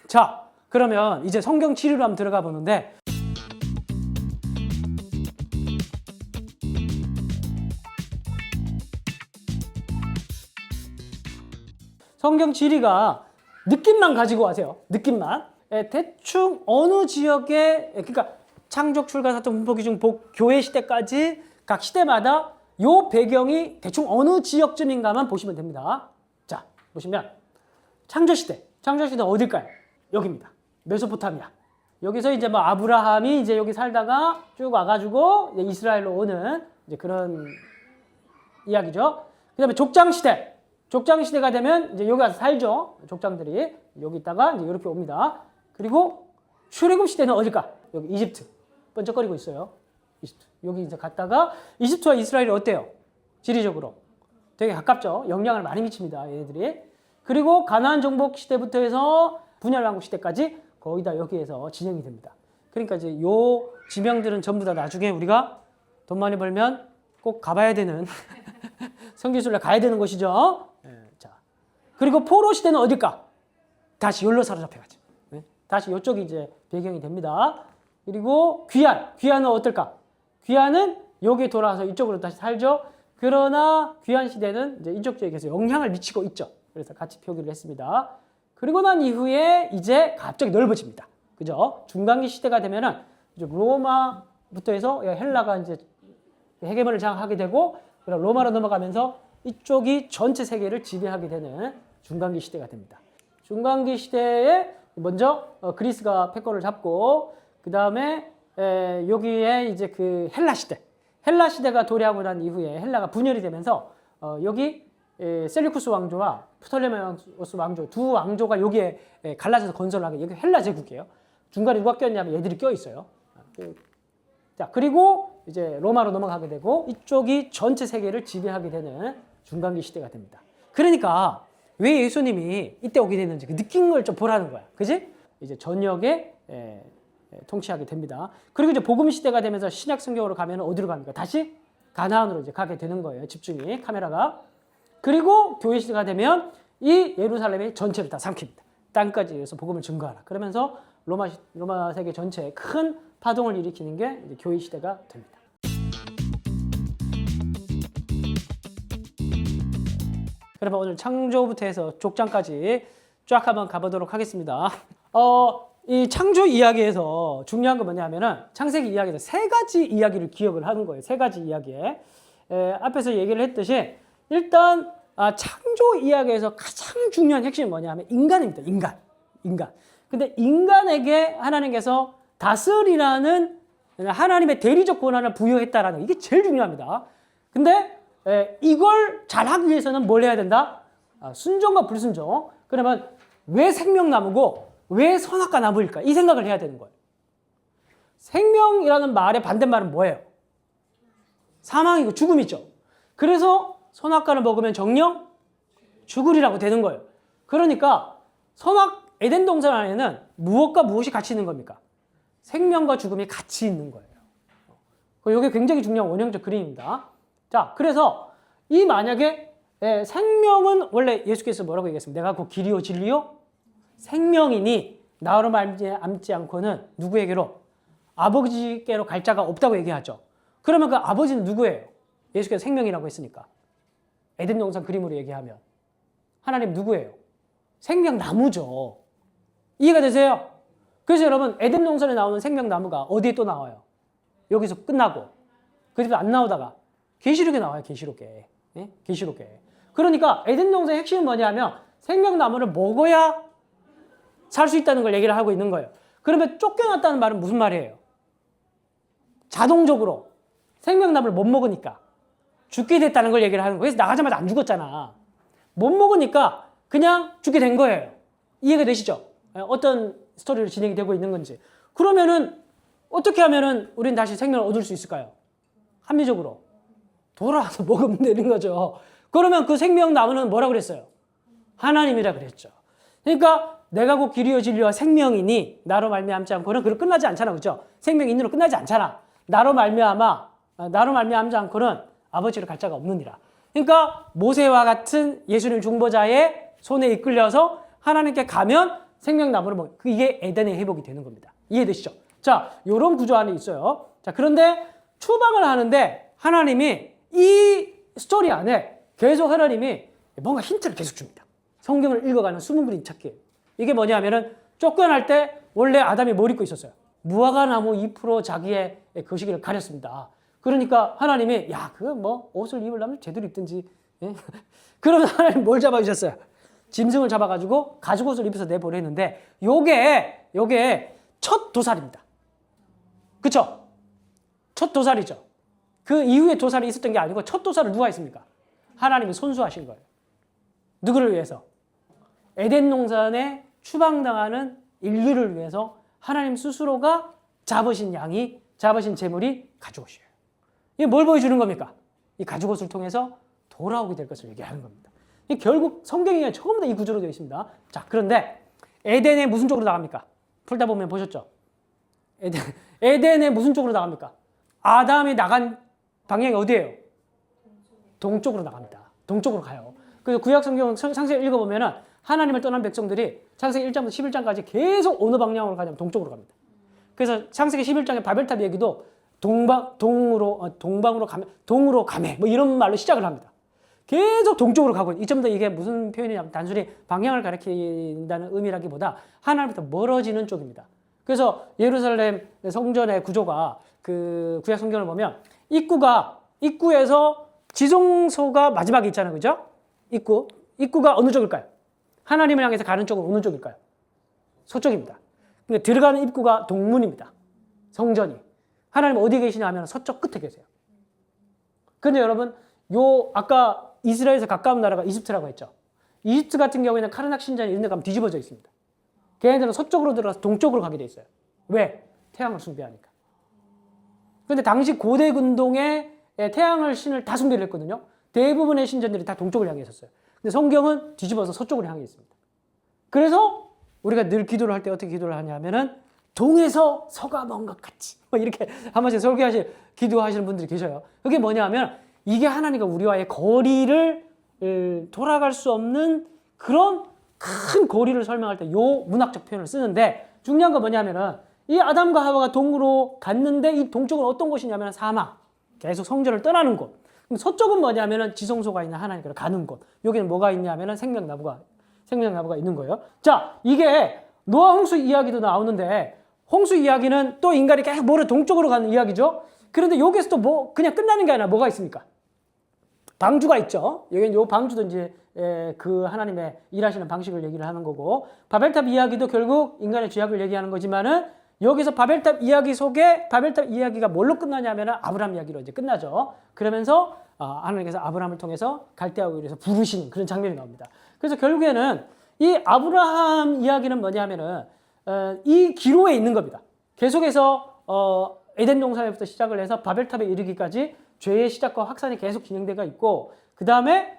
자, 그러면 이제 성경 치료로 한번 들어가 보는데 성경 지리가 느낌만 가지고 가세요. 느낌만. 대충 어느 지역에, 그러니까 창조, 출가, 사도, 분포, 기중, 복, 교회 시대까지 각 시대마다 요 배경이 대충 어느 지역쯤인가만 보시면 됩니다. 자, 보시면 창조시대. 창조시대는 어딜까요? 여기입니다. 메소포타미아. 여기서 이제 뭐 아브라함이 이제 여기 살다가 쭉 와가지고 이제 이스라엘로 오는 이제 그런 이야기죠. 그 다음에 족장시대. 족장시대가 되면 이제 여기 와서 살죠. 족장들이. 여기 있다가 이제 이렇게 옵니다. 그리고 출애굽 시대는 어딜까? 여기 이집트. 번쩍거리고 있어요. 이집트. 여기 이제 갔다가 이집트와 이스라엘이 어때요? 지리적으로. 되게 가깝죠. 영향을 많이 미칩니다. 얘네들이. 그리고 가나안 정복 시대부터 해서 분열 왕국 시대까지 거의 다 여기에서 진행이 됩니다. 그러니까 이제 요 지명들은 전부 다 나중에 우리가 돈 많이 벌면 꼭 가봐야 되는 성지순례 가야 되는 곳이죠. 자, 그리고 포로 시대는 어딜까? 다시 여기로 사로잡혀가죠. 다시 이쪽이 이제 배경이 됩니다. 그리고 귀환은 어떨까? 귀환은 여기 돌아와서 이쪽으로 다시 살죠. 그러나 귀환 시대는 이제 이쪽 지역에서 영향을 미치고 있죠. 그래서 같이 표기를 했습니다. 그리고 난 이후에 이제 갑자기 넓어집니다. 그죠? 중간기 시대가 되면은 이제 로마부터 해서 헬라가 이제 헤게모니를 장악하게 되고, 그럼 로마로 넘어가면서 이쪽이 전체 세계를 지배하게 되는 중간기 시대가 됩니다. 중간기 시대에 먼저 그리스가 패권을 잡고, 그 다음에 여기에 이제 그 헬라 시대. 헬라 시대가 도래하고 난 이후에 헬라가 분열이 되면서 여기 셀류쿠스 왕조와 프톨레마이오스 왕조 두 왕조가 여기에 갈라져서 건설을 하게. 여기 헬라 제국이에요. 중간에 누가 껴있냐면 얘들이 껴 있어요. 자, 그리고 이제 로마로 넘어가게 되고 이쪽이 전체 세계를 지배하게 되는 중간기 시대가 됩니다. 그러니까 왜 예수님이 이때 오게 됐는지 그 느낌을 좀 보라는 거야. 그지? 이제 전역에 통치하게 됩니다. 그리고 이제 복음 시대가 되면서 신약 성경으로 가면 어디로 갑니까? 다시 가나안으로 이제 가게 되는 거예요. 집중이 카메라가. 그리고 교회 시대가 되면 이 예루살렘의 전체를 다 삼킵니다. 땅까지 해서 복음을 증거하라. 그러면서 로마 세계 전체에 큰 파동을 일으키는 게 이제 교회 시대가 됩니다. 그러면 오늘 창조부터 해서 족장까지 쫙 한번 가보도록 하겠습니다. 이 창조 이야기에서 중요한 건 뭐냐면은 창세기 이야기에서 세 가지 이야기를 기억을 하는 거예요. 세 가지 이야기에. 앞에서 얘기를 했듯이 일단 창조 이야기에서 가장 중요한 핵심이 뭐냐면 인간입니다. 인간. 근데 인간에게 하나님께서 다스리라는 하나님의 대리적 권한을 부여했다라는 거, 이게 제일 중요합니다. 근데 이걸 잘하기 위해서는 뭘 해야 된다? 순종과 불순종. 그러면 왜 생명나무고 왜 선악과 나무일까? 이 생각을 해야 되는 거예요. 생명이라는 말의 반대말은 뭐예요? 사망이고 죽음이죠. 그래서 선악과를 먹으면 정령 죽으리라고 되는 거예요. 그러니까 에덴 동산 안에는 무엇과 무엇이 같이 있는 겁니까? 생명과 죽음이 같이 있는 거예요. 이게 굉장히 중요한 원형적 그림입니다. 자, 그래서 이 만약에 생명은 원래 예수께서 뭐라고 얘기했습니까? 내가 곧 길이요 진리요 생명이니 나로 말미암지 않고는 누구에게로? 아버지께로 갈 자가 없다고 얘기하죠. 그러면 그 아버지는 누구예요? 예수께서 생명이라고 했으니까. 에덴 동산 그림으로 얘기하면 하나님 누구예요? 생명나무죠. 이해가 되세요? 그래서 여러분 에덴 동산에 나오는 생명나무가 어디에 또 나와요? 여기서 끝나고 그 집에 안 나오다가 계시록에 나와요. 계시록에. 네? 계시록에. 그러니까 에덴 동산의 핵심은 뭐냐면 생명나무를 먹어야 살 수 있다는 걸 얘기를 하고 있는 거예요. 그러면 쫓겨났다는 말은 무슨 말이에요? 자동적으로 생명나무를 못 먹으니까 죽게 됐다는 걸 얘기를 하는 거예요. 그래서 나가자마자 안 죽었잖아. 못 먹으니까 그냥 죽게 된 거예요. 이해가 되시죠? 어떤 스토리로 진행이 되고 있는 건지. 그러면은 어떻게 하면은 우리는 다시 생명을 얻을 수 있을까요? 합리적으로 돌아와서 먹으면 되는 거죠. 그러면 그 생명나무는 뭐라 그랬어요? 하나님이라 그랬죠. 그러니까 내가 곧 길이요 진리와 생명이니 나로 말미암지 않고는 그걸 끝나지 않잖아. 그렇죠? 생명 있느로 끝나지 않잖아. 나로 말미암지 않고는 아버지로 갈 자가 없느니라. 그러니까 모세와 같은 예수님 중보자의 손에 이끌려서 하나님께 가면 생명나무를 먹 이게 에덴의 회복이 되는 겁니다. 이해되시죠? 자, 요런 구조 안에 있어요. 자, 그런데 추방을 하는데 하나님이 이 스토리 안에 계속 하나님이 뭔가 힌트를 계속 줍니다. 성경을 읽어가는 숨은 그림 찾기. 이게 뭐냐면은 쫓겨날 때 원래 아담이 뭘 입고 있었어요? 무화과 나무 잎으로 자기의 거시기를 가렸습니다. 그러니까 하나님이 야, 그거 뭐 옷을 입으려면 제대로 입든지. 예? 그러면 하나님 뭘 잡아주셨어요? 짐승을 잡아가지고 가죽옷을 입혀서 내보내는데 요게 첫 도살입니다. 그쵸? 첫 도살이죠. 그 이후에 도살이 있었던 게 아니고 첫 도살을 누가 했습니까? 하나님이 손수하신 거예요. 누구를 위해서? 에덴 동산에 추방당하는 인류를 위해서 하나님 스스로가 잡으신 양이, 잡으신 재물이 가죽옷이에요. 이게 뭘 보여주는 겁니까? 이 가죽옷을 통해서 돌아오게 될 것을 얘기하는 겁니다. 결국 성경이 처음부터 이 구조로 되어 있습니다. 자, 그런데 에덴에 무슨 쪽으로 나갑니까? 풀다 보면 보셨죠? 에덴에 무슨 쪽으로 나갑니까? 아담이 나간 방향이 어디예요? 동쪽으로 나갑니다. 동쪽으로 가요. 그래서 구약 성경 상세히 읽어보면은 하나님을 떠난 백성들이 창세기 1장부터 11장까지 계속 어느 방향으로 가냐면 동쪽으로 갑니다. 그래서 창세기 11장의 바벨탑 얘기도 동방으로 가매 뭐 이런 말로 시작을 합니다. 계속 동쪽으로 가고 이 점도 이게 무슨 표현이냐면 단순히 방향을 가리킨다는 의미라기보다 하나님부터 멀어지는 쪽입니다. 그래서 예루살렘 성전의 구조가 그 구약 성경을 보면 입구에서 지성소가 마지막에 있잖아요. 그죠? 입구가 어느 쪽일까요? 하나님을 향해서 가는 쪽은 어느 쪽일까요? 서쪽입니다. 그러니까 들어가는 입구가 동문입니다. 성전이. 하나님 어디 계시냐 하면 서쪽 끝에 계세요. 그런데 여러분, 아까 이스라엘에서 가까운 나라가 이집트라고 했죠. 이집트 같은 경우에는 카르낙 신전이 이런 데 가면 뒤집어져 있습니다. 걔네들은 서쪽으로 들어가서 동쪽으로 가게 돼 있어요. 왜? 태양을 숭배하니까. 그런데 당시 고대 근동에 태양을 신을 다 숭배를 했거든요. 대부분의 신전들이 다 동쪽을 향해 있었어요. 근데 성경은 뒤집어서 서쪽으로 향해 있습니다. 그래서 우리가 늘 기도를 할 때 어떻게 기도를 하냐면은 동에서 서가 먼 것 같이 뭐 이렇게 한 번씩 기도하시는 분들이 계셔요. 그게 뭐냐면 이게 하나님과 우리와의 거리를 돌아갈 수 없는 그런 큰 거리를 설명할 때 요 문학적 표현을 쓰는데 중요한 건 뭐냐면은 이 아담과 하와가 동으로 갔는데 이 동쪽은 어떤 곳이냐면 사막. 계속 성전을 떠나는 곳. 서쪽은 뭐냐면은 지성소가 있는 하나님께로 가는 곳. 여기는 뭐가 있냐면은 생명나무가 있는 거예요. 자, 이게 노아 홍수 이야기도 나오는데 홍수 이야기는 또 인간이 계속 모래 동쪽으로 가는 이야기죠. 그런데 여기서 또 뭐 그냥 끝나는 게 아니라 뭐가 있습니까? 방주가 있죠. 여기는 요 방주도 이제 그 하나님의 일하시는 방식을 얘기를 하는 거고 바벨탑 이야기도 결국 인간의 죄악을 얘기하는 거지만은 여기서 바벨탑 이야기 속에 바벨탑 이야기가 뭘로 끝나냐면은 아브라함 이야기로 이제 끝나죠. 그러면서 하나님께서 아브라함을 통해서 갈대아 우르에서 부르시는 그런 장면이 나옵니다. 그래서 결국에는 이 아브라함 이야기는 뭐냐면은 이 기로에 있는 겁니다. 계속해서 에덴 동산에부터 시작을 해서 바벨탑에 이르기까지 죄의 시작과 확산이 계속 진행되고 있고 그 다음에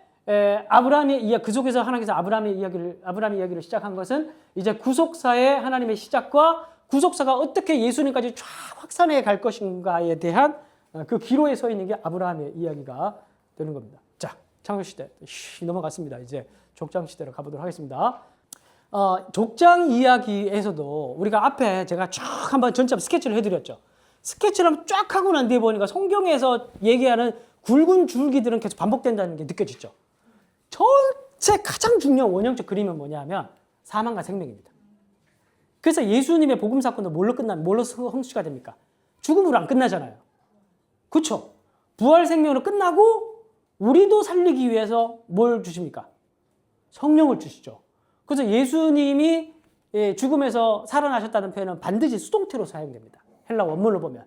아브라함의 이야기 그 속에서 하나님께서 아브라함의 이야기를 시작한 것은 이제 구속사의 하나님의 시작과 구속사가 어떻게 예수님까지 쫙 확산해 갈 것인가에 대한 그 기로에 서 있는 게 아브라함의 이야기가 되는 겁니다. 자, 창조시대 넘어갔습니다. 이제 족장시대로 가보도록 하겠습니다. 족장 이야기에서도 우리가 앞에 제가 쫙 한번 전체 스케치를 해드렸죠. 스케치를 한번 쫙 하고 난 뒤에 보니까 성경에서 얘기하는 굵은 줄기들은 계속 반복된다는 게 느껴지죠. 전체 가장 중요한 원형적 그림은 뭐냐면 사망과 생명입니다. 그래서 예수님의 복음 사건도 뭘로 성취가 됩니까? 죽음으로 안 끝나잖아요. 그렇죠? 부활 생명으로 끝나고 우리도 살리기 위해서 뭘 주십니까? 성령을 주시죠. 그래서 예수님이 죽음에서 살아나셨다는 표현은 반드시 수동태로 사용됩니다. 헬라 원문을 보면.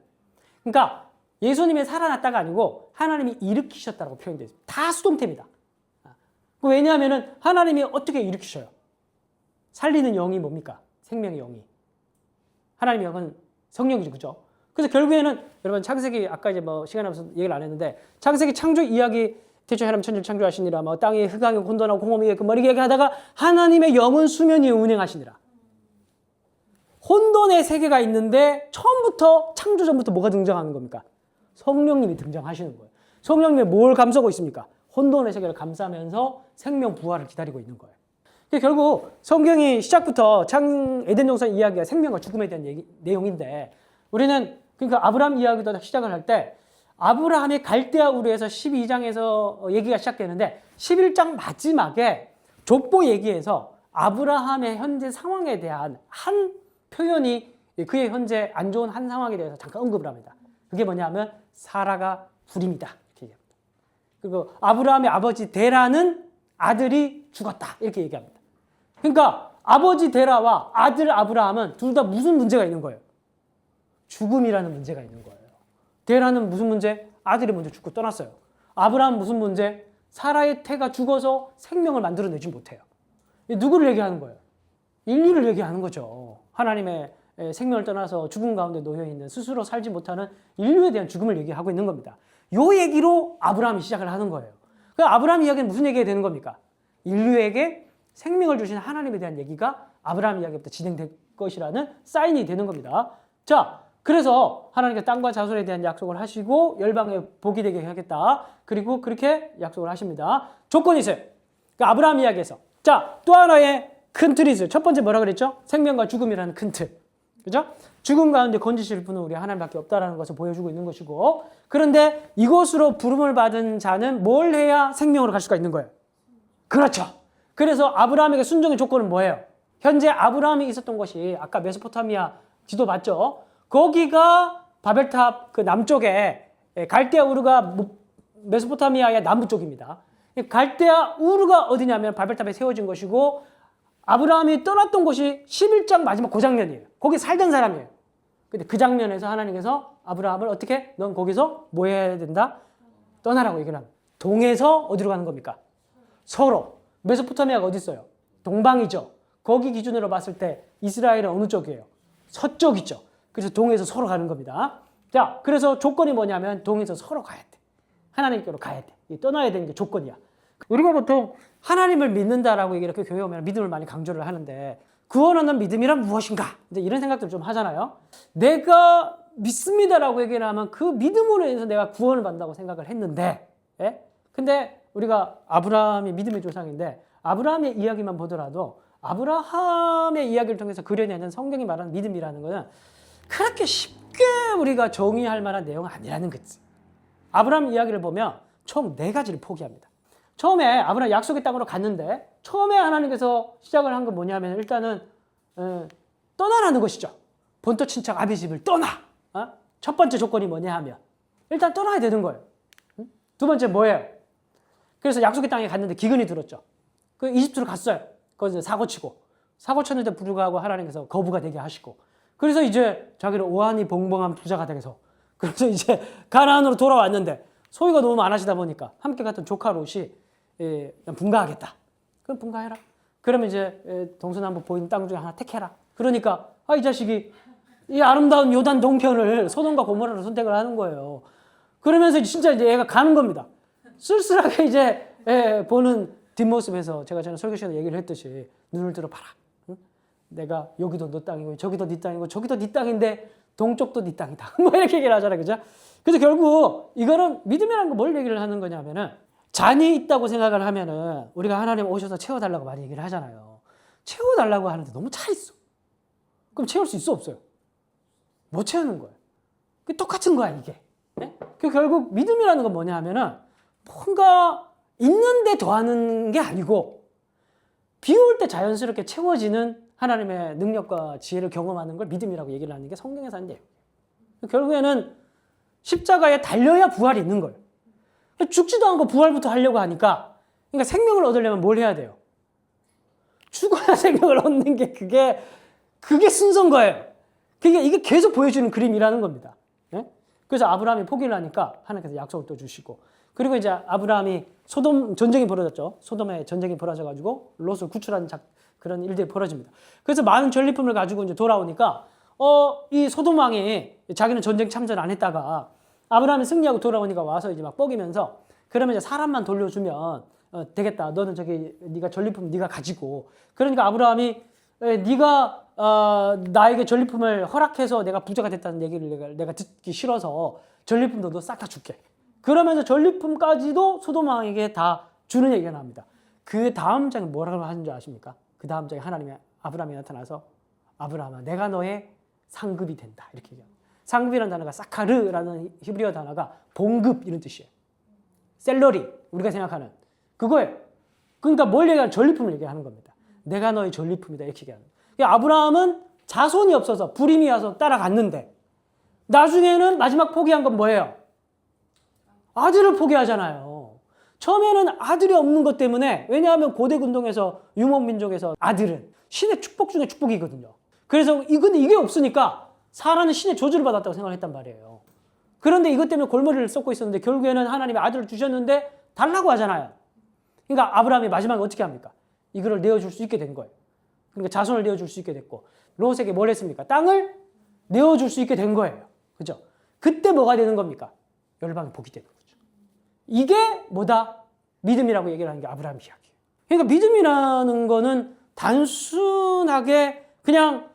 그러니까 예수님이 살아났다가 아니고 하나님이 일으키셨다고 표현되어 있습니다. 다 수동태입니다. 왜냐하면 하나님이 어떻게 일으키셔요? 살리는 영이 뭡니까? 생명의 영이. 하나님의 영은 성령이죠. 그죠? 그래서 결국에는 여러분 창세기 아까 이제 뭐 시간이 없어서 얘기를 안 했는데 창세기 창조 이야기 대체 하나님 천지를 창조하시니라 뭐 땅에 흑암에 혼돈하고 공허함이 그 머리 얘기하다가 하나님의 영은 수면 위에 운행하시니라. 혼돈의 세계가 있는데 처음부터 창조 전부터 뭐가 등장하는 겁니까? 성령님이 등장하시는 거예요. 성령님이 뭘 감싸고 있습니까? 혼돈의 세계를 감싸면서 생명 부활을 기다리고 있는 거예요. 결국 성경이 시작부터 에덴 동산 이야기가 생명과 죽음에 대한 내용인데 우리는 그러니까 아브라함 이야기도 시작을 할 때 아브라함이 갈대아 우르에서 12장에서 얘기가 시작되는데 11장 마지막에 족보 얘기에서 아브라함의 현재 상황에 대한 한 표현이 그의 현재 안 좋은 한 상황에 대해서 잠깐 언급을 합니다. 그게 뭐냐면 사라가 불임이다. 이렇게 얘기합니다. 그리고 아브라함의 아버지 데라는 아들이 죽었다. 이렇게 얘기합니다. 그러니까 아버지 데라와 아들 아브라함은 둘 다 무슨 문제가 있는 거예요? 죽음이라는 문제가 있는 거예요. 데라는 무슨 문제? 아들이 먼저 죽고 떠났어요. 아브라함은 무슨 문제? 사라의 태가 죽어서 생명을 만들어내지 못해요. 누구를 얘기하는 거예요? 인류를 얘기하는 거죠. 하나님의 생명을 떠나서 죽음 가운데 놓여있는 스스로 살지 못하는 인류에 대한 죽음을 얘기하고 있는 겁니다. 요 얘기로 아브라함이 시작을 하는 거예요. 그 아브라함 이야기는 무슨 얘기가 되는 겁니까? 인류에게 생명을 주신 하나님에 대한 얘기가 아브라함 이야기부터 진행될 것이라는 사인이 되는 겁니다. 자, 그래서 하나님께서 땅과 자손에 대한 약속을 하시고 열방에 복이 되게 하겠다. 그리고 그렇게 약속을 하십니다. 조건이 있어요. 그 아브라함 이야기에서. 자, 또 하나의 큰 틀이 있어요. 첫 번째 뭐라 그랬죠? 생명과 죽음이라는 큰 틀. 그죠? 죽음 가운데 건지실 분은 우리 하나님밖에 없다라는 것을 보여주고 있는 것이고, 그런데 이것으로 부름을 받은 자는 뭘 해야 생명으로 갈 수가 있는 거예요? 그렇죠. 그래서 아브라함에게 순종의 조건은 뭐예요? 현재 아브라함이 있었던 것이 아까 메소포타미아 지도 봤죠? 거기가 바벨탑 그 남쪽에 갈대아 우르가 메소포타미아의 남부 쪽입니다. 갈대아 우르가 어디냐면 바벨탑에 세워진 것이고 아브라함이 떠났던 곳이 11장 마지막 그 장면이에요. 거기 살던 사람이에요. 근데 그 장면에서 하나님께서 아브라함을 어떻게? 넌 거기서 뭐 해야 된다? 떠나라고 얘기를 합니다. 동에서 어디로 가는 겁니까? 서로. 메소포타미아가 어디 있어요? 동방이죠. 거기 기준으로 봤을 때 이스라엘은 어느 쪽이에요? 서쪽이죠. 그래서 동에서 서로 가는 겁니다. 자, 그래서 조건이 뭐냐면 동에서 서로 가야 돼. 하나님께로 가야 돼. 떠나야 되는 게 조건이야. 우리가 보통 하나님을 믿는다라고 이렇게 교회 오면 믿음을 많이 강조를 하는데 구원 얻는 믿음이란 무엇인가? 이제 이런 생각들을 좀 하잖아요. 내가 믿습니다라고 얘기를 하면 그 믿음으로 인해서 내가 구원을 받는다고 생각을 했는데, 예? 근데 우리가 아브라함이 믿음의 조상인데 아브라함의 이야기만 보더라도 아브라함의 이야기를 통해서 그려내는 성경이 말하는 믿음이라는 것은 그렇게 쉽게 우리가 정의할 만한 내용은 아니라는 거지. 아브라함 이야기를 보면 총 4가지를 포기합니다. 처음에 아브라함 약속의 땅으로 갔는데 처음에 하나님께서 시작을 한 건 뭐냐면 일단은 떠나라는 것이죠. 본토 친척 아비 집을 떠나. 첫 번째 조건이 뭐냐 하면 일단 떠나야 되는 거예요. 두 번째 뭐예요? 그래서 약속의 땅에 갔는데 기근이 들었죠. 그 이집트로 갔어요. 거기서 사고 쳤는데 불구하고 하나님께서 거부가 되게 하시고 그래서 이제 자기를 오한이 봉봉한 부자가 되서 그래서 이제 가나안으로 돌아왔는데 소유가 너무 많아지다 보니까 함께 갔던 조카 롯이 그냥 분가하겠다. 그럼 분가해라. 그러면 이제 동서남북 보이는 땅 중에 하나 택해라. 그러니까 이 자식이 이 아름다운 요단 동편을 소돔과 고모라로 선택을 하는 거예요. 그러면서 진짜 이제 얘가 가는 겁니다. 쓸쓸하게 이제 보는 뒷모습에서 제가 전에 설교 시간에 얘기를 했듯이 눈을 들어봐라. 응? 내가 여기도 너 땅이고 저기도 네 땅이고 저기도 네 땅인데 동쪽도 네 땅이다. 뭐 이렇게 얘기를 하잖아요. 그죠? 그래서 결국 이거는 믿음이라는 거 뭘 얘기를 하는 거냐면은 잔이 있다고 생각을 하면은 우리가 하나님 오셔서 채워달라고 많이 얘기를 하잖아요. 채워달라고 하는데 너무 차 있어. 그럼 채울 수 있어 없어요? 못 채우는 거예요. 그 똑같은 거야 이게. 네? 그 결국 믿음이라는 건 뭐냐 하면은 뭔가 있는데 더하는 게 아니고 비올 때 자연스럽게 채워지는 하나님의 능력과 지혜를 경험하는 걸 믿음이라고 얘기를 하는 게 성경에서 하는 내용. 결국에는 십자가에 달려야 부활이 있는 거예요. 죽지도 않고 부활부터 하려고 하니까 그러니까 생명을 얻으려면 뭘 해야 돼요? 죽어야 생명을 얻는 게 그게 순서인 거예요. 이게 계속 보여주는 그림이라는 겁니다. 네? 그래서 아브라함이 포기를 하니까 하나님께서 약속을 또 주시고 그리고 이제 아브라함이 소돔 전쟁이 벌어졌죠. 소돔에 전쟁이 벌어져가지고 롯을 구출하는 그런 일들이 벌어집니다. 그래서 많은 전리품을 가지고 이제 돌아오니까 이 소돔 왕이 자기는 전쟁 참전 안 했다가 아브라함이 승리하고 돌아오니까 와서 이제 막 뻐기면서 그러면 이제 사람만 돌려주면 되겠다. 너는 네가 전리품 네가 가지고 그러니까 아브라함이 네가 나에게 전리품을 허락해서 내가 부자가 됐다는 얘기를 내가 듣기 싫어서 전리품도 너 싹 다 줄게. 그러면서 전리품까지도 소돔 왕에게 다 주는 얘기가 나옵니다. 그 다음 장에 뭐라고 하는 줄 아십니까? 그 다음 장에 하나님이 아브라함이 나타나서 아브라함아 내가 너의 상급이 된다 이렇게 얘기합니다. 상급이라는 단어가 사카르라는 히브리어 단어가 봉급 이런 뜻이에요. 셀러리 우리가 생각하는 그거예요. 그러니까 뭘 얘기하는 전리품을 얘기하는 겁니다. 내가 너의 전리품이다 이렇게 얘기하는 거예요. 그러니까 아브라함은 자손이 없어서 불임이 와서 따라갔는데 나중에는 마지막 포기한 건 뭐예요? 아들을 포기하잖아요. 처음에는 아들이 없는 것 때문에 왜냐하면 고대 근동에서 유목민족에서 아들은 신의 축복 중에 축복이거든요. 그래서 근데 이게 없으니까 사라는 신의 저주를 받았다고 생각했단 말이에요. 그런데 이것 때문에 골머리를 썩고 있었는데 결국에는 하나님이 아들을 주셨는데 달라고 하잖아요. 그러니까 아브라함이 마지막에 어떻게 합니까? 이거를 내어줄 수 있게 된 거예요. 그러니까 자손을 내어줄 수 있게 됐고 롯에게 뭘 했습니까? 땅을 내어줄 수 있게 된 거예요. 그죠? 그때 뭐가 되는 겁니까? 열방의 복이 되는 거죠. 이게 뭐다? 믿음이라고 얘기를 하는 게 아브라함 이야기예요. 그러니까 믿음이라는 거는 단순하게 그냥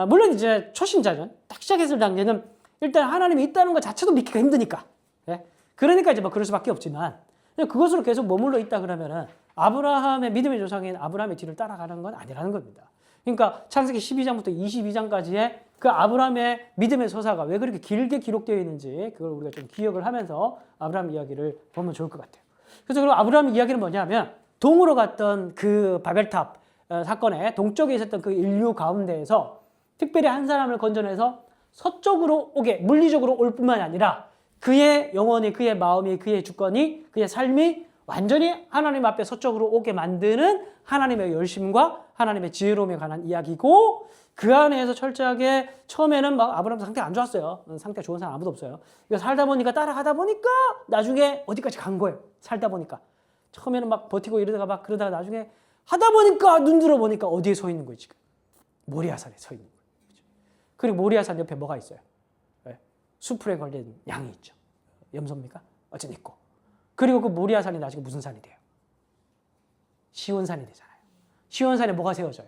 물론 이제 초신자는 딱 시작했을 단계는 일단 하나님이 있다는 것 자체도 믿기가 힘드니까. 예? 그러니까 이제 뭐 그럴 수밖에 없지만 그것으로 계속 머물러 있다 그러면은 아브라함의 믿음의 조상인 아브라함의 뒤를 따라가는 건 아니라는 겁니다. 그러니까 창세기 12장부터 22장까지의 그 아브라함의 믿음의 서사가 왜 그렇게 길게 기록되어 있는지 그걸 우리가 좀 기억을 하면서 아브라함 이야기를 보면 좋을 것 같아요. 그래서 그럼 아브라함 이야기는 뭐냐면 동으로 갔던 그 바벨탑 사건에 동쪽에 있었던 그 인류 가운데에서 특별히 한 사람을 건져내서 서쪽으로 오게 물리적으로 올 뿐만 아니라 그의 영혼이 그의 마음이 그의 주권이 그의 삶이 완전히 하나님 앞에 서쪽으로 오게 만드는 하나님의 열심과 하나님의 지혜로움에 관한 이야기고 그 안에서 철저하게 처음에는 막 아브라함 상태가 안 좋았어요. 상태가 좋은 사람 아무도 없어요. 이거 살다 보니까 따라가다 보니까 나중에 어디까지 간 거예요. 살다 보니까. 처음에는 막 버티고 이러다가 막 그러다가 나중에 하다 보니까 눈 들어 보니까 어디에 서 있는 거예요 지금. 모리아산에 서 있는 거예요. 그리고 모리아산 옆에 뭐가 있어요? 네. 수풀에 걸린 양이 있죠. 염소입니까? 어쨌든 있고. 그리고 그 모리아산이 나중에 무슨 산이 돼요? 시온산이 되잖아요. 시온산에 뭐가 세워져요?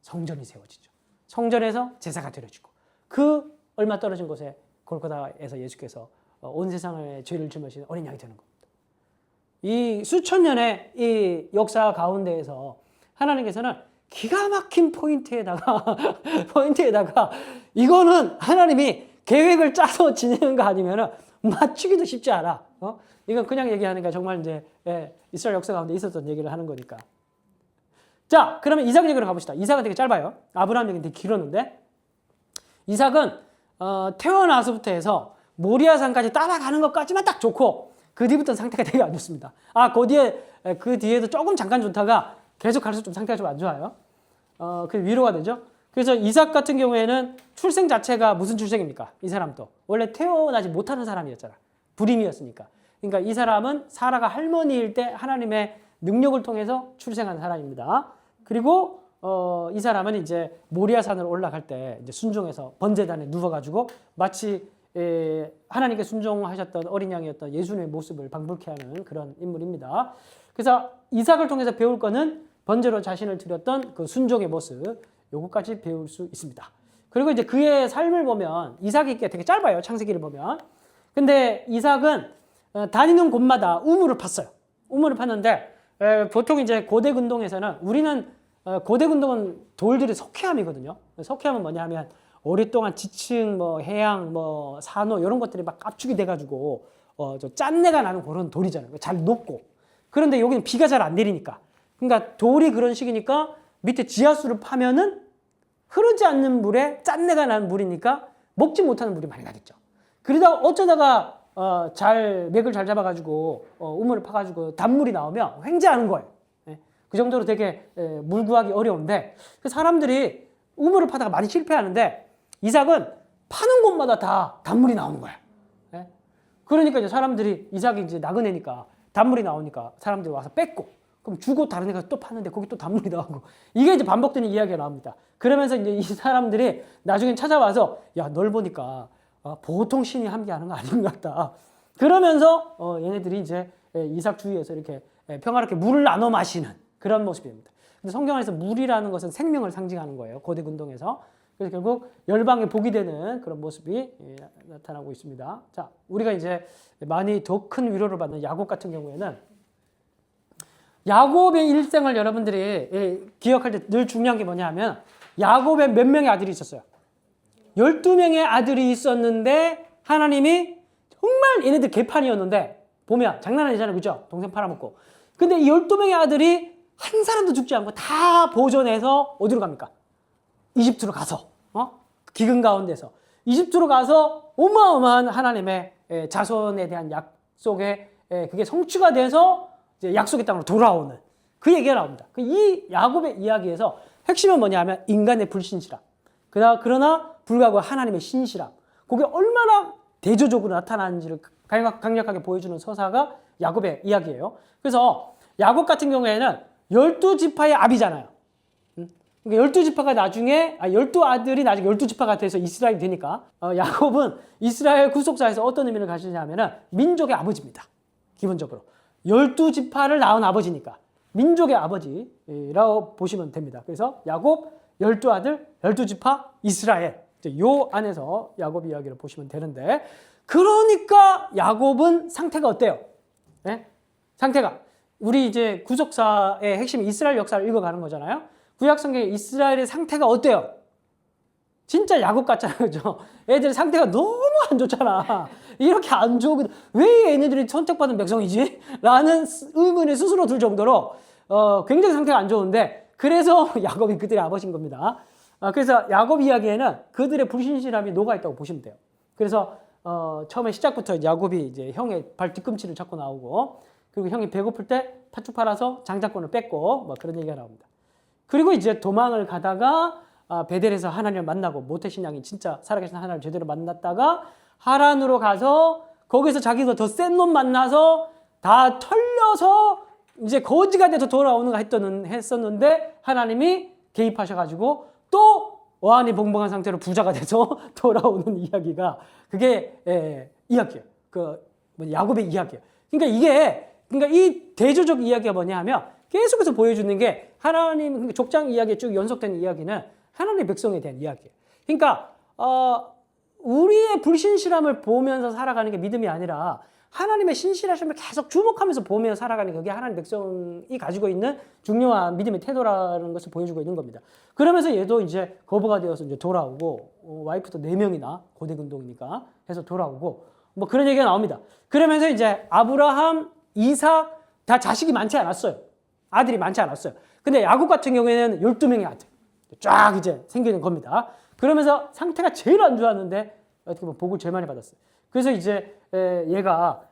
성전이 세워지죠. 성전에서 제사가 드려지고 그 얼마 떨어진 곳에 골고다에서 예수께서 온 세상의 죄를 짊어지는 어린 양이 되는 겁니다. 이 수천 년의 이 역사 가운데에서 하나님께서는 기가 막힌 포인트에다가 이거는 하나님이 계획을 짜서 지내는 거 아니면은 맞추기도 쉽지 않아. 이건 그냥 얘기하니까 정말 이제 이스라엘 역사 가운데 있었던 얘기를 하는 거니까. 자, 그러면 이삭 얘기로 가봅시다. 이삭은 되게 짧아요. 아브라함 얘기는 되게 길었는데 이삭은 태어나서부터 해서 모리아산까지 따라가는 것까지만 딱 좋고 그 뒤부터는 상태가 되게 안 좋습니다. 그 뒤에도 조금 잠깐 좋다가 계속 갈수록 좀 상태가 좀 안 좋아요. 그 위로가 되죠. 그래서 이삭 같은 경우에는 출생 자체가 무슨 출생입니까? 이 사람도 원래 태어나지 못하는 사람이었잖아. 불임이었으니까. 그러니까 이 사람은 사라가 할머니일 때 하나님의 능력을 통해서 출생한 사람입니다. 그리고 이 사람은 이제 모리아산으로 올라갈 때 이제 순종해서 번제단에 누워가지고 마치 하나님께 순종하셨던 어린 양이었던 예수님의 모습을 방불케 하는 그런 인물입니다. 그래서 이삭을 통해서 배울 거는 번제로 자신을 드렸던 그 순종의 모습, 요거까지 배울 수 있습니다. 그리고 이제 그의 삶을 보면 이삭이 되게 짧아요. 창세기를 보면. 근데 이삭은 다니는 곳마다 우물을 팠어요. 우물을 팠는데 보통 이제 고대 근동에서는 우리는 고대 근동은 돌들이 석회암이거든요. 석회암은 뭐냐 하면 오랫동안 지층, 뭐 해양, 뭐 산호 이런 것들이 막 압축이 돼가지고 저 짠내가 나는 그런 돌이잖아요. 잘 녹고. 그런데 여기는 비가 잘 안 내리니까. 그러니까 돌이 그런 식이니까 밑에 지하수를 파면은 흐르지 않는 물에 짠내가 나는 물이니까 먹지 못하는 물이 많이 나겠죠. 그러다가 어쩌다가 맥을 잘 잡아가지고 우물을 파가지고 단물이 나오면 횡재하는 거예요. 그 정도로 되게 물 구하기 어려운데 그 사람들이 우물을 파다가 많이 실패하는데 이삭은 파는 곳마다 다 단물이 나오는 거야. 그러니까 이제 사람들이 이삭이 이제 나그네니까 단물이 나오니까 사람들이 와서 뺏고 그럼 주고 다른 데 가서 또 파는데 거기 또 단물이 나오고 이게 이제 반복되는 이야기가 나옵니다. 그러면서 이제 이 사람들이 나중에 찾아와서 야, 널 보니까 보통 신이 함께하는 거 아닌 것 같다. 그러면서 얘네들이 이제 이삭 주위에서 이렇게 평화롭게 물을 나눠 마시는 그런 모습입니다. 근데 성경 안에서 물이라는 것은 생명을 상징하는 거예요. 고대 근동에서. 그래서 결국 열방에 복이 되는 그런 모습이 나타나고 있습니다. 자, 우리가 이제 많이 더 큰 위로를 받는 야곱 같은 경우에는 야곱의 일생을 여러분들이 기억할 때 늘 중요한 게 뭐냐면 야곱의 몇 명의 아들이 있었어요. 12명의 아들이 있었는데 하나님이 정말 얘네들 개판이었는데 보면 장난 아니잖아요. 그죠? 동생 팔아먹고. 근데 이 12명의 아들이 한 사람도 죽지 않고 다 보존해서 어디로 갑니까? 이집트로 가서 기근 가운데서 이집트로 가서 어마어마한 하나님의 자손에 대한 약속에 그게 성취가 돼서 이제 약속의 땅으로 돌아오는 그 얘기가 나옵니다. 이 야곱의 이야기에서 핵심은 뭐냐면 인간의 불신실함. 그러나 불구하고 하나님의 신실함. 그게 얼마나 대조적으로 나타나는지를 강력하게 보여주는 서사가 야곱의 이야기예요. 그래서 야곱 같은 경우에는 12지파의 아비잖아요. 그러니까 12지파가 나중에 12아들이 나중에 12지파가 돼서 이스라엘이 되니까 야곱은 이스라엘 구속사에서 어떤 의미를 가지냐면은 민족의 아버지입니다. 기본적으로 12지파를 낳은 아버지니까 민족의 아버지라고 보시면 됩니다. 그래서 야곱 12아들 12지파 이스라엘 요 안에서 야곱 이야기를 보시면 되는데 그러니까 야곱은 상태가 어때요? 네? 상태가 우리 이제 구속사의 핵심 이스라엘 역사를 읽어가는 거잖아요. 구약성경에 이스라엘의 상태가 어때요? 진짜 야곱 같잖아요. 그죠? 애들 상태가 너무 안 좋잖아. 이렇게 안 좋으면 왜 얘네들이 선택받은 백성이지? 라는 의문이 스스로 들 정도로 굉장히 상태가 안 좋은데 그래서 야곱이 그들의 아버지인 겁니다. 그래서 야곱 이야기에는 그들의 불신실함이 녹아있다고 보시면 돼요. 그래서 처음에 시작부터 야곱이 이제 형의 발 뒤꿈치를 잡고 나오고 그리고 형이 배고플 때 팥죽 팔아서 장자권을 뺏고 뭐 그런 얘기가 나옵니다. 그리고 이제 도망을 가다가 베델에서 하나님을 만나고 모태신앙이 진짜 살아계신 하나님을 제대로 만났다가 하란으로 가서 거기서 자기도 더 센 놈 만나서 다 털려서 이제 거지가 돼서 돌아오는가 했었는데 하나님이 개입하셔가지고 또 어안이 봉봉한 상태로 부자가 돼서 돌아오는 이야기가 그게 이야기예요. 야곱의 이야기예요. 그러니까 이 대조적 이야기가 뭐냐 하면 계속해서 보여주는 게 하나님 족장 이야기에 쭉 연속되는 이야기는 하나님의 백성에 대한 이야기예요. 그러니까 우리의 불신실함을 보면서 살아가는 게 믿음이 아니라 하나님의 신실하심을 계속 주목하면서 보며 살아가는 그게 하나님 백성이 가지고 있는 중요한 믿음의 태도라는 것을 보여주고 있는 겁니다. 그러면서 얘도 이제 거부가 되어서 이제 돌아오고 와이프도 4명이나 고대근동이니까 해서 돌아오고 뭐 그런 얘기가 나옵니다. 그러면서 이제 아브라함, 이삭 다 자식이 많지 않았어요. 아들이 많지 않았어요. 근데 야곱 같은 경우에는 12명의 아들 쫙 이제 생기는 겁니다. 그러면서 상태가 제일 안 좋았는데 어떻게 보면 복을 제일 많이 받았어요. 그래서 이제 얘가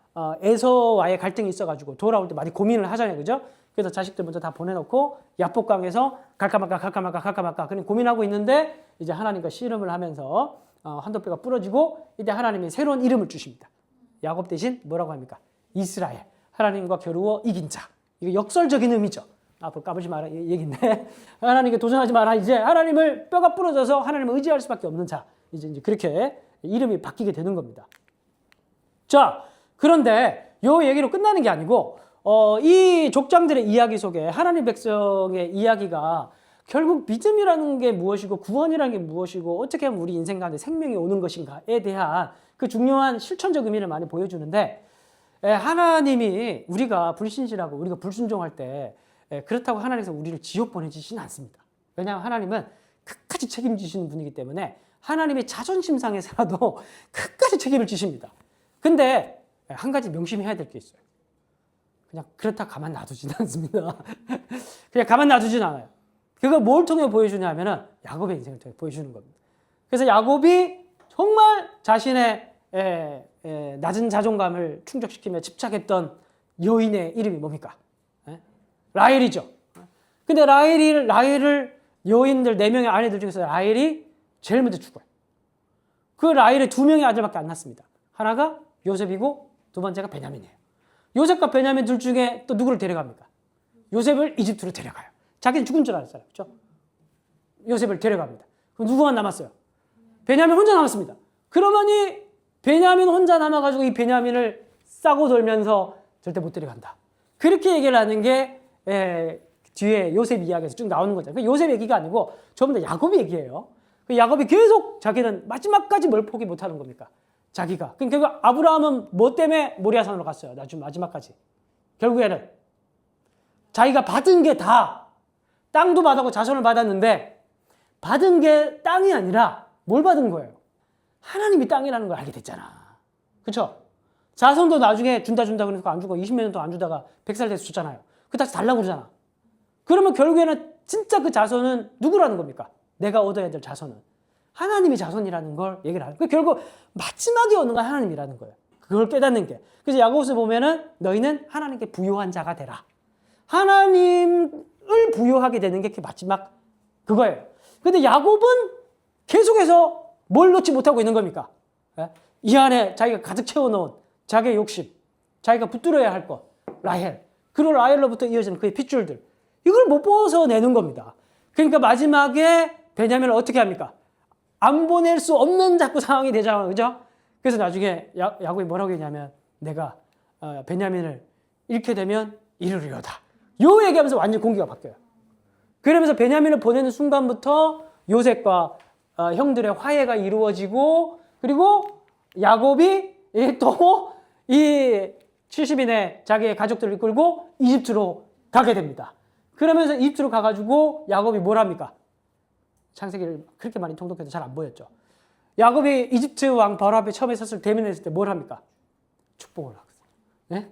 에서와의 갈등이 있어가지고 돌아올 때 많이 고민을 하잖아요. 그죠? 그래서 자식들 먼저 다 보내놓고 야복강에서 갈까 말까 그냥 고민하고 있는데 이제 하나님과 씨름을 하면서 한도뼈가 부러지고 이때 하나님이 새로운 이름을 주십니다. 야곱 대신 뭐라고 합니까? 이스라엘. 하나님과 겨루어 이긴 자. 이거 역설적인 의미죠. 앞으로 까불지 마라 얘기인데 하나님께 도전하지 마라. 이제 하나님을 뼈가 부러져서 하나님을 의지할 수밖에 없는 자. 이제 그렇게 이름이 바뀌게 되는 겁니다. 자, 그런데 요 얘기로 끝나는 게 아니고 이 족장들의 이야기 속에 하나님 백성의 이야기가 결국 믿음이라는 게 무엇이고 구원이라는 게 무엇이고 어떻게 하면 우리 인생 가운데 생명이 오는 것인가에 대한 그 중요한 실천적 의미를 많이 보여주는데 하나님이 우리가 불신실하고 우리가 불순종할 때 그렇다고 하나님께서 우리를 지옥 보내주시지는 않습니다. 왜냐하면 하나님은 끝까지 책임지시는 분이기 때문에 하나님의 자존심 상에서라도 끝까지 책임을 지십니다. 근데 한 가지 명심해야 될 게 있어요. 그냥 그렇다 가만 놔두지는 않습니다. 그냥 가만 놔두지는 않아요. 그걸 뭘 통해 보여주냐면은 야곱의 인생을 통해 보여주는 겁니다. 그래서 야곱이 정말 자신의 낮은 자존감을 충족시키며 집착했던 여인의 이름이 뭡니까? 라헬이죠. 근데 라헬을 여인들 4명의 아내들 중에서 라헬이 제일 먼저 죽어요. 그 라헬의 2명의 아들밖에 안 낳습니다. 하나가 요셉이고 두 번째가 베냐민이에요. 요셉과 베냐민 둘 중에 또 누구를 데려갑니까? 요셉을 이집트로 데려가요. 자기는 죽은 줄 알았어요. 그렇죠? 요셉을 데려갑니다. 그럼 누구만 남았어요? 베냐민 혼자 남았습니다. 그러더니 베냐민 혼자 남아가지고 이 베냐민을 싸고 돌면서 절대 못 데려간다. 그렇게 얘기를 하는 게 뒤에 요셉 이야기에서 쭉 나오는 거잖아요. 요셉 얘기가 아니고 전부 다 야곱 얘기예요. 야곱이 계속 자기는 마지막까지 뭘 포기 못하는 겁니까? 자기가. 그러니까 아브라함은 뭐 때문에 모리아산으로 갔어요? 나중 마지막까지. 결국에는 자기가 받은 게 다 땅도 받았고 자손을 받았는데 받은 게 땅이 아니라 뭘 받은 거예요? 하나님이 땅이라는 걸 알게 됐잖아. 그렇죠? 자손도 나중에 준다 그러니까 안 주고 20몇 년 동안 안 주다가 100살 돼서 줬잖아요. 그 다시 달라고 그러잖아. 그러면 결국에는 진짜 그 자손은 누구라는 겁니까? 내가 얻어야 될 자손은 하나님이 자손이라는 걸 얘기를 하는 거예요. 결국 마지막에 오는 건 하나님이라는 거예요. 그걸 깨닫는 게. 그래서 야고보서 보면은 너희는 하나님께 부요한 자가 되라. 하나님을 부요하게 되는 게 마지막 그거예요. 근데 야곱은 계속해서 뭘 놓지 못하고 있는 겁니까? 이 안에 자기가 가득 채워놓은 자기의 욕심, 자기가 붙들어야 할 것, 라헬. 그리고 라헬로부터 이어지는 그의 핏줄들. 이걸 못 벗어내는 겁니다. 그러니까 마지막에 베냐민을 어떻게 합니까? 안 보낼 수 없는 자꾸 상황이 되잖아요. 그죠? 그래서 나중에 야곱이 뭐라고 했냐면 내가 베냐민을 잃게 되면 이르리로다. 요 얘기하면서 완전 공기가 바뀌어요. 그러면서 베냐민을 보내는 순간부터 요셉과 형들의 화해가 이루어지고 그리고 야곱이 또 이 70인의 자기의 가족들을 이끌고 이집트로 가게 됩니다. 그러면서 이집트로 가가지고 야곱이 뭘 합니까? 창세기를 그렇게 많이 통독해도 잘 안 보였죠. 야곱이 이집트 왕 바로 앞에 처음에 섰을 때 대면했을 때 뭘 합니까? 축복을 하거든요. 네?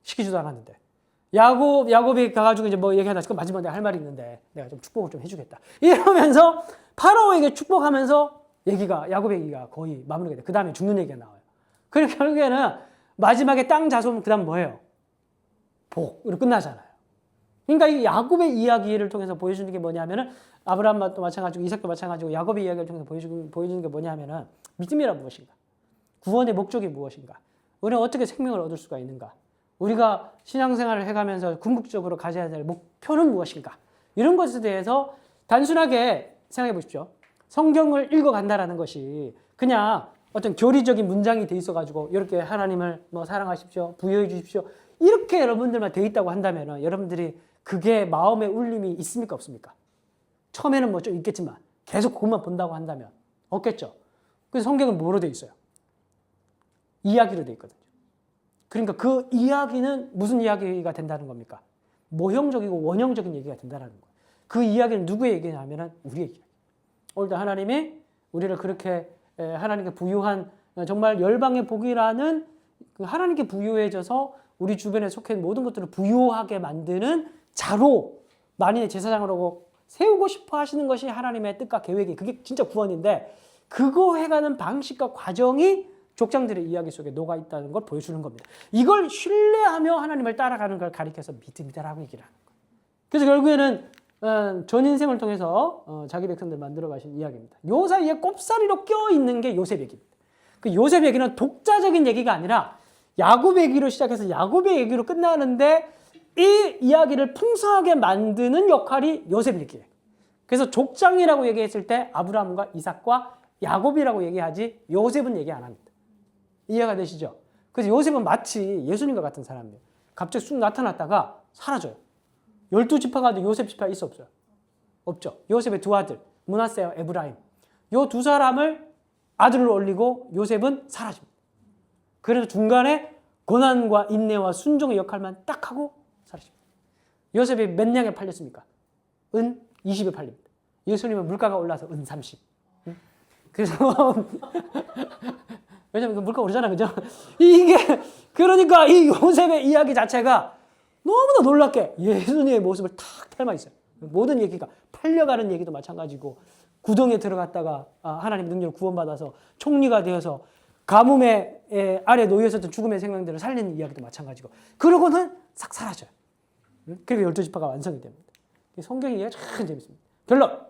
시키지도 않았는데. 야곱이 가가지고 이제 뭐 얘기하다 지금 마지막에 내가 할 말이 있는데 내가 좀 축복을 좀 해주겠다. 이러면서 파라오에게 축복하면서 야곱의 얘기가 거의 마무리가 돼. 그 다음에 죽는 얘기가 나와요. 그리고 결국에는 마지막에 땅 자손 그 다음 뭐예요? 복으로 끝나잖아요. 그러니까 이 야곱의 이야기를 통해서 보여주는 게 뭐냐면은 아브라함도 마찬가지고 이삭도 마찬가지고 야곱의 이야기를 통해서 보여주는 게 뭐냐면은 믿음이란 무엇인가? 구원의 목적이 무엇인가? 우리는 어떻게 생명을 얻을 수가 있는가? 우리가 신앙생활을 해가면서 궁극적으로 가져야 될 목표는 무엇인가? 이런 것에 대해서 단순하게 생각해 보십시오. 성경을 읽어간다라는 것이 그냥 어떤 교리적인 문장이 돼 있어가지고 이렇게 하나님을 뭐 사랑하십시오, 부여해 주십시오 이렇게 여러분들만 돼 있다고 한다면 여러분들이 그게 마음의 울림이 있습니까 없습니까? 처음에는 뭐 좀 있겠지만 계속 그것만 본다고 한다면 없겠죠. 그래서 성경은 뭐로 돼 있어요? 이야기로 돼 있거든요. 그러니까 그 이야기는 무슨 이야기가 된다는 겁니까? 모형적이고 원형적인 얘기가 된다는 거예요. 그 이야기는 누구의 얘기냐면 우리의 이야기. 오늘도 하나님이 우리를 그렇게 하나님께 부유한 정말 열방의 복이라는 그 하나님께 부유해져서 우리 주변에 속해 있는 모든 것들을 부유하게 만드는 자로 만인의 제사장으로 세우고 싶어 하시는 것이 하나님의 뜻과 계획이 그게 진짜 구원인데 그거 해가는 방식과 과정이 족장들의 이야기 속에 녹아 있다는 걸 보여주는 겁니다. 이걸 신뢰하며 하나님을 따라가는 걸 가리켜서 믿음이다라고 얘기를 하는 거예요. 그래서 결국에는 전 인생을 통해서 자기 백성들 만들어 가신 이야기입니다. 요 사이에 꼽사리로 껴있는 게 요셉 얘기입니다. 그 요셉 얘기는 독자적인 얘기가 아니라 야곱 얘기로 시작해서 야곱의 얘기로 끝나는데 이 이야기를 풍성하게 만드는 역할이 요셉 얘기예요. 그래서 족장이라고 얘기했을 때 아브라함과 이삭과 야곱이라고 얘기하지 요셉은 얘기 안 합니다. 이해가 되시죠? 그래서 요셉은 마치 예수님과 같은 사람이에요. 갑자기 쑥 나타났다가 사라져요. 12지파가 요셉 지파 있어 없어요? 없죠. 요셉의 두 아들 므낫세와 에브라임 요 두 사람을 아들로 올리고 요셉은 사라집니다. 그래서 중간에 고난과 인내와 순종의 역할만 딱 하고 사라집니다. 요셉이 몇 냥에 팔렸습니까? 은 20에 팔립니다. 예수님은 물가가 올라서 은 30. 그래서 왜냐면 물가 오르잖아, 그죠? 이게 그러니까 이 요셉의 이야기 자체가 너무나 놀랍게 예수님의 모습을 탁 닮아 있어요. 모든 얘기가 팔려가는 얘기도 마찬가지고 구덩이에 들어갔다가 하나님의 능력을 구원받아서 총리가 되어서 가뭄의 아래 놓여 있었던 죽음의 생명들을 살리는 이야기도 마찬가지고 그러고는 싹 사라져요. 그리고 12지파가 완성이 됩니다. 성경 이야기가 참 재밌습니다. 결론.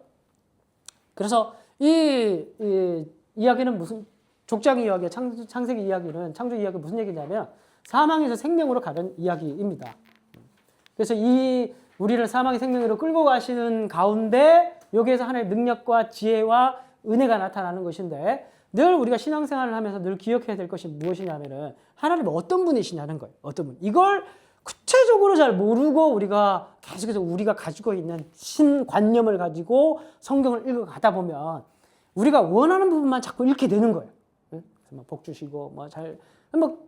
그래서 이 이야기는 무슨 족장 이야기, 창세기 이야기는 창조 이야기 무슨 얘기냐면 사망에서 생명으로 가는 이야기입니다. 그래서 이 우리를 사망의 생명으로 끌고 가시는 가운데 여기에서 하나님의 능력과 지혜와 은혜가 나타나는 것인데 늘 우리가 신앙생활을 하면서 늘 기억해야 될 것이 무엇이냐면은 하나님은 어떤 분이시냐는 거예요. 어떤 분. 이걸 구체적으로 잘 모르고 우리가 계속해서 우리가 가지고 있는 신관념을 가지고 성경을 읽어가다 보면 우리가 원하는 부분만 자꾸 읽게 되는 거예요. 복 주시고 뭐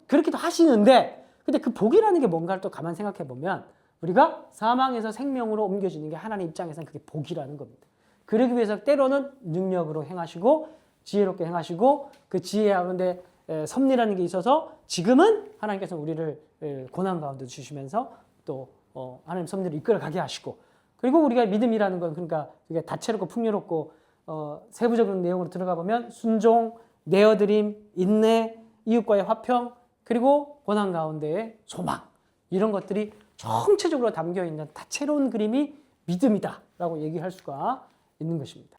그렇게도 하시는데 근데 그 복이라는 게 뭔가를 또 가만 생각해 보면 우리가 사망에서 생명으로 옮겨지는 게 하나님 입장에서는 그게 복이라는 겁니다. 그러기 위해서 때로는 능력으로 행하시고 지혜롭게 행하시고 그 지혜 가운데 섭리라는 게 있어서 지금은 하나님께서 우리를 고난 가운데 주시면서 또 하나님 섭리를 이끌어가게 하시고 그리고 우리가 믿음이라는 건 그러니까 그게 다채롭고 풍요롭고 세부적인 내용으로 들어가 보면 순종, 내어드림, 인내, 이웃과의 화평 그리고 고난 가운데의 소망 이런 것들이 총체적으로 담겨 있는 다채로운 그림이 믿음이다라고 얘기할 수가 있는 것입니다.